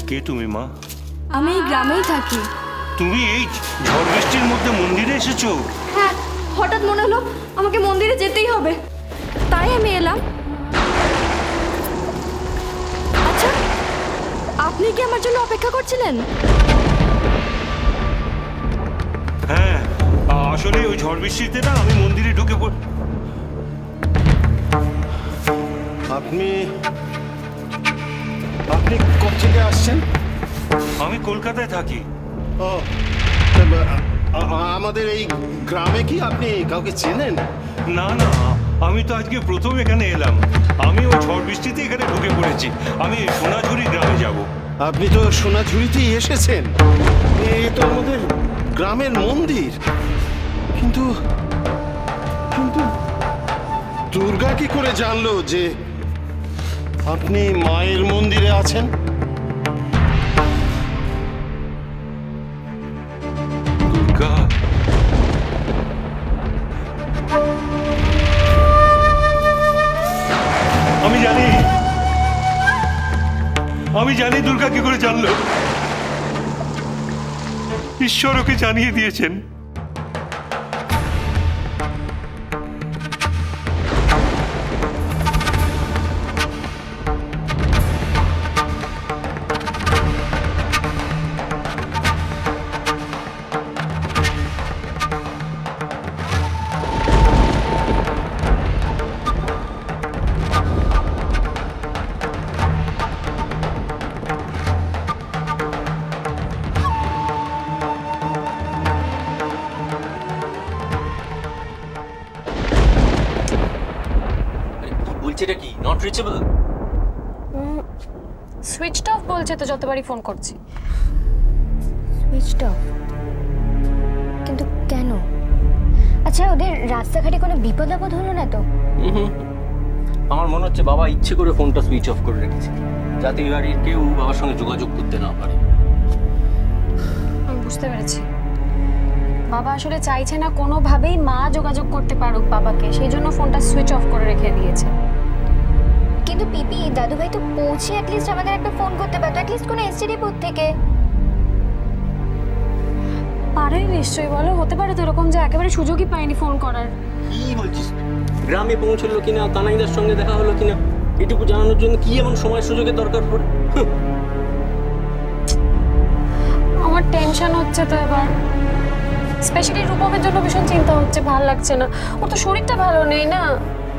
কে তুমি মা? আমি এই গ্রামেই থাকি। তুমি এই ঝড় বৃষ্টির মধ্যে মন্দিরে এসেছো? হ্যাঁ, হঠাৎ মনে হলো আমাকে মন্দিরে যেতেই হবে, তাই আমি এলাম। আচ্ছা, আপনি কি আমার জন্য অপেক্ষা করছিলেন? হ্যাঁ, আসলে ওই ঝড় বৃষ্টিতে না আমি মন্দিরে ঢুকে পড়। আপনি আপনি কোথেকে আসছেন? আমি কলকাতায় থাকি। ও, আমাদের এই গ্রামে কি আপনি কাউকে চেনেন? না না, আমি তো আজকে প্রথম এখানে এলাম। আমি ওই ঝড় বৃষ্টিতে এখানে ঢুকে পড়েছি। আমি সোনাঝুরি গ্রামে যাব। আপনি তো সোনাঝুরিতেই এসেছেন। এ তো আমাদের গ্রামের মন্দির। কিন্তু কিন্তু দুর্গা কি করে জানলো যে আপনি মায়ের মন্দিরে আছেন? দুর্গা, আমি জানি দুর্গা কি করে জানলো। ঈশ্বর ওকে জানিয়ে দিয়েছেন। বলছে কি নট রিচেবল? সুইচড অফ বলছে তো যতবারই ফোন করছি। Switched off? কিন্তু কেন? আচ্ছা, ওদের রাস্তাঘাটে কোনো বিপদ আপদ হলো না তো? আমার মনে হচ্ছে বাবা ইচ্ছে করে ফোনটা সুইচ অফ করে রেখেছে, যাতে এই বাড়ির কেউ বাবার সঙ্গে যোগাযোগ করতে না পারে। আমি বুঝতে পেরেছি, বাবা আসলে চাইছে না কোনোভাবেই মা যোগাযোগ করতে পারুক বাবাকে, সেই জন্য ফোনটা সুইচ অফ করে রেখে দিয়েছে। কিন্তু পিপি, দাদুভাই তো পৌঁছে অ্যাটলিস্ট আমাদের একটা ফোন করতে পারতো, অ্যাটলিস্ট কোনো এসটিডি বুথ থেকে। পারে নিশ্চয়ই, বলো হতে পারে তো এরকম যে একেবারে সুযোগই পায়নি ফোন করার। কি বলছিস? গ্রামে পৌঁছলো কিনা, কানাইদার সঙ্গে দেখা হলো কিনা, এটুকু জানানোর জন্য কি এমন সময় সুযোগের দরকার পড়ে? আমার টেনশন হচ্ছে তো এবার, স্পেশালি রূপমের জন্য ভীষণ চিন্তা হচ্ছে, ভালো লাগছে না। ওর তো শরীরটা ভালো নেই না,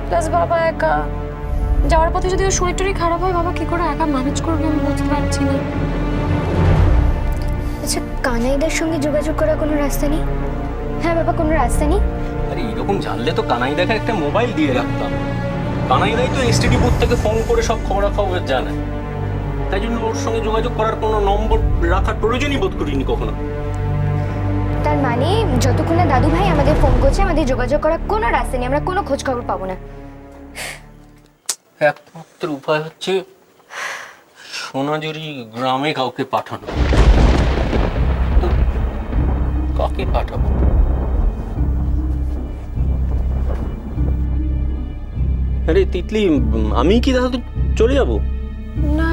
প্লাস বাবা একা। যাওয়ার পথে যদি ওর শরীর টরীর খারাপ হয়, বাবা কি করে একা ম্যানেজ করবে আমি বুঝতে পারছি না। আচ্ছা, কানাইদার সঙ্গে যোগাযোগ করার কোনো রাস্তা নেই? হ্যাঁ বাবা, কোনো রাস্তা নেই? আরে এরকম জানলে তো কানাইদাকে একটা মোবাইল দিয়ে রাখতাম। কানাইদাই তো এসটিডি বুথ থেকে ফোন করে সব খবরাখবর জানায়। তাই জন্য ওর সঙ্গে যোগাযোগ করার কোনো নম্বর রাখার প্রয়োজনই বোধ করিনি কখনো। তার মানে যতক্ষণ না দাদুভাই আমাদের ফোন করছে, আমাদের যোগাযোগ করার কোনো রাস্তা নেই, আমরা কোনো খোঁজ খবর পাবো না। একমাত্র উপায় হচ্ছে সোনাঝুরি গ্রামে কাউকে পাঠানো। তো কাকে পাঠাবো? আরে তিতলি, আমি কি তাহলে চলে যাবো? না,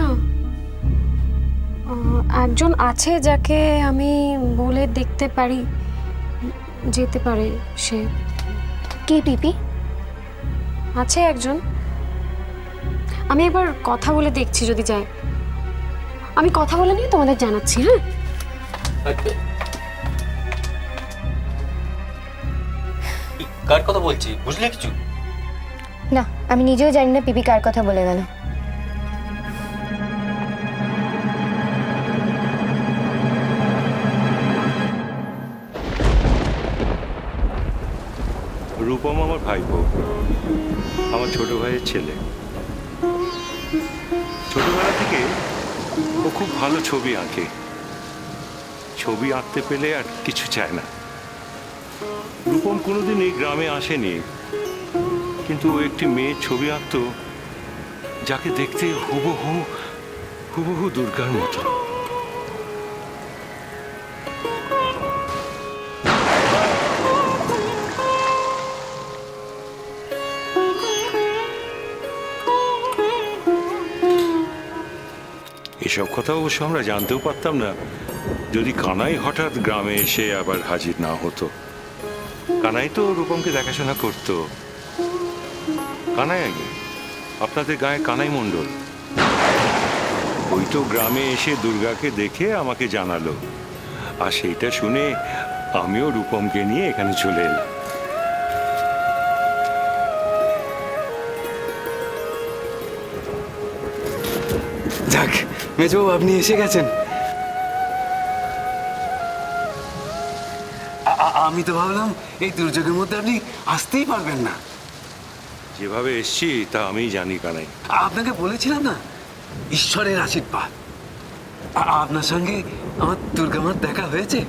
একজন আছে যাকে আমি বলে দেখতে পারি, যেতে পারে সে। কে পিপি? আছে একজন, আমি একবার কথা বলে দেখছি যদি যায়। আমি কথা বলে নিয়ে তোমাদের জানাচ্ছি। হ্যাঁ, কার কথা বলছি বুঝলে কিছু? না, আমি নিজেও জানি না পিপি কার কথা বলে গেল। রূপম আমার ভাইপো, আমার ছোট ভাইয়ের ছেলে। ছোটবেলা থেকে ও খুব ভালো ছবি আঁকে। ছবি আঁকতে পেলে আর কিছু চায় না। রূপম কোনোদিন এই গ্রামে আসেনি, কিন্তু ও একটি মেয়ের ছবি আঁকতো যাকে দেখতে হুবহু হুবহু দুর্গার মতো। এসব কথা অবশ্য আমরা জানতেও পারতাম না যদি কানাই হঠাৎ গ্রামে এসে আবার হাজির না হতো। কানাই তো রূপমকে দেখাশোনা করতো। কানাই আগে আপনাদের গায়ে কানাই মণ্ডল ওই তো গ্রামে এসে দুর্গাকে দেখে আমাকে জানালো, আর সেইটা শুনে আমিও রূপমকে নিয়ে এখানে চলে এলাম। যাক মেজবাবু, আপনি এসে গেছেন। আমি তো ভাবলাম এই দুর্যোগের মধ্যে আপনি আসতেই পারবেন না। যেভাবে এসছি তা আমিই জানি কানাই। আপনাকে বলেছিলাম না, ঈশ্বরের আশীর্বাদ। আপনার সঙ্গে আমার দুর্গামার দেখা হয়েছে।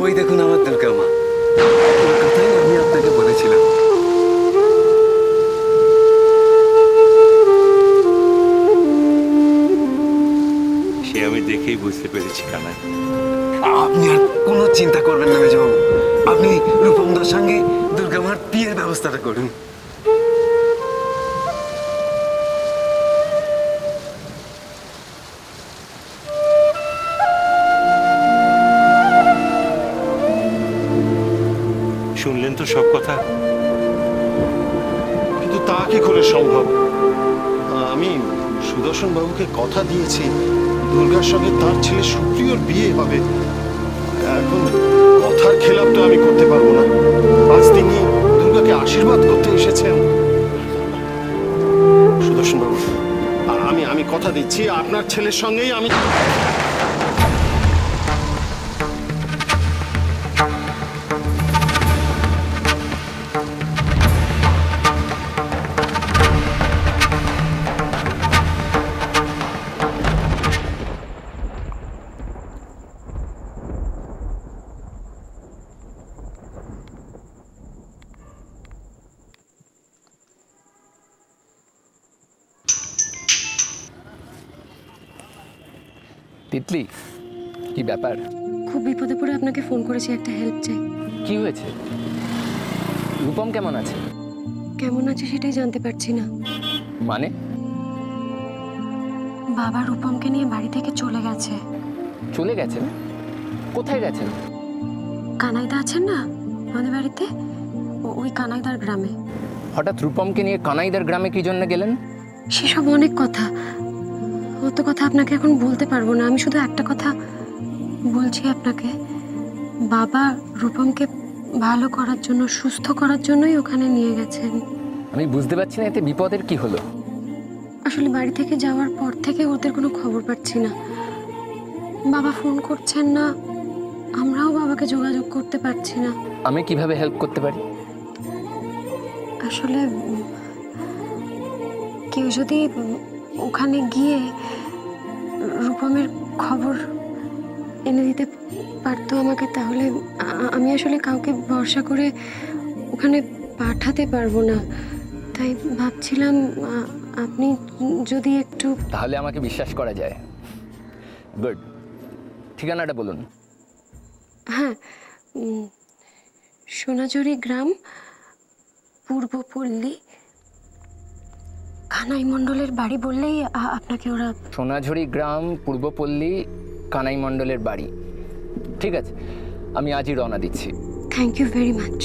ওই দেখুন আমার দুর্গামা, ওর কথাই আমি আপনাকে বলেছিলাম। সে আমি দেখেই বুঝতে পেরেছি কানাই। আপনি আর কোনো চিন্তা করবেন না মেজবাবু, আপনি রূপমদার সঙ্গে দুর্গামার বিয়ের ব্যবস্থাটা করুন। শুনলেন তো সব কথা। কিন্তু তা কি করে সম্ভব? আমি সুদর্শন বাবুকে কথা দিয়েছি দুর্গার সঙ্গে তার ছেলে সুপ্রিয়র বিয়ে হবে। এখন কথার খেলাপ তো আমি করতে পারবো না। আজ তিনি দুর্গাকে আশীর্বাদ করতে এসেছেন। সুদর্শন বাবু, আমি কথা দিচ্ছি আপনার ছেলের সঙ্গেই আমি। তিতলি, কি ব্যাপার? খুব বিপদে পড়ে আপনাকে ফোন করেছি, একটা হেল্প চাই। কি হয়েছে? রূপম কেমন আছে? কেমন আছে সেটাই জানতে পারছি না। মানে? বাবা রূপমকে নিয়ে বাড়ি থেকে চলে গেছে। চলে গেছেন? কোথায় গেছেন? কানাইদা আছেন না আমাদের বাড়িতে, ওই কানাইদার গ্রামে। হঠাৎ রূপমকে নিয়ে কানাইদার গ্রামে কি জন্য গেলেন? সেসব অনেক কথা, অত কথা আপনাকে এখন বলতে পারবো না। আমি শুধু একটা কথা বলছি আপনাকে, বাবা রূপমকে ভালো করার জন্য, সুস্থ করার জন্যই ওখানে নিয়ে গেছেন। আমি বুঝতে পারছি না এতে বিপদের কি হলো। আসলে বাড়ি থেকে যাওয়ার পর থেকে ওদের কোনো খবর পাচ্ছি না। বাবা ফোন করছেন না, আমরাও বাবাকে যোগাযোগ করতে পারছি না। আমি কিভাবে হেল্প করতে পারি? আসলে কেউ যদি ওখানে গিয়ে রূপমের খবর এনে দিতে পারতো আমাকে, তাহলে আমি আসলে কাউকে ভরসা করে ওখানে পাঠাতে পারবো না। তাই ভাবছিলাম আপনি যদি একটু। তাহলে আমাকে বিশ্বাস করা যায়। গুড, ঠিকানাটা বলুন। হ্যাঁ, সোনাঝুরি গ্রাম, পূর্বপল্লী, কানাই মণ্ডলের বাড়ি বললেই আপনাকে ওরা। সোনাঝুরি গ্রাম, পূর্বপল্লী, কানাই মণ্ডলের বাড়ি। ঠিক আছে, আমি আজই রওনা দিচ্ছি। Thank you very much.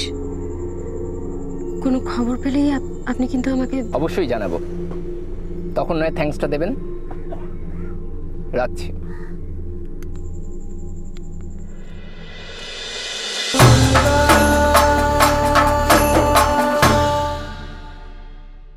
কোনো খবর পেলেই আপনি কিন্তু আমাকে। অবশ্যই জানাবো, তখন নয় থ্যাঙ্কসটা দেবেন। রাখছি।